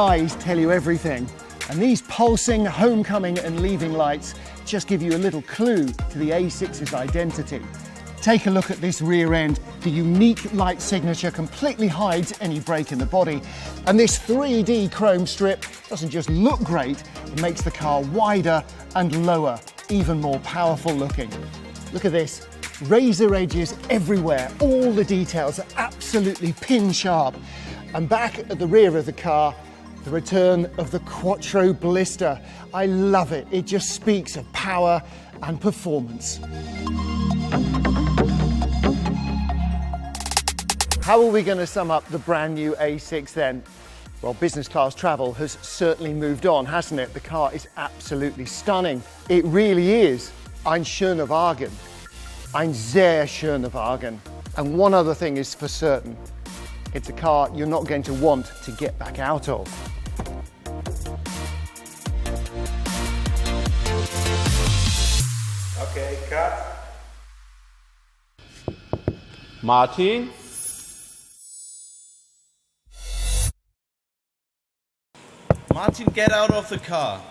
Eyes tell you everything, and these pulsing homecoming and leaving lights just give you a little clue to the A6's identity. Take a look at this rear end. The unique light signature completely hides any break in the body, and this 3D chrome strip doesn't just look great, it makes the car wider and lower, even more powerful looking. Look at this, razor edges everywhere, all the details are absolutely pin sharp. And back at the rear of the car, the return of the Quattro blister. I love it. It just speaks of power and performance. How are we going to sum up the brand new A6 then? Well, business class travel has certainly moved on, hasn't it? The car is absolutely stunning. It really is. Ein schöner Wagen. Ein sehr schöner Wagen. And one other thing is for certain. It's a car you're not going to want to get back out of. Okay, cut. Martin. Martin, get out of the car.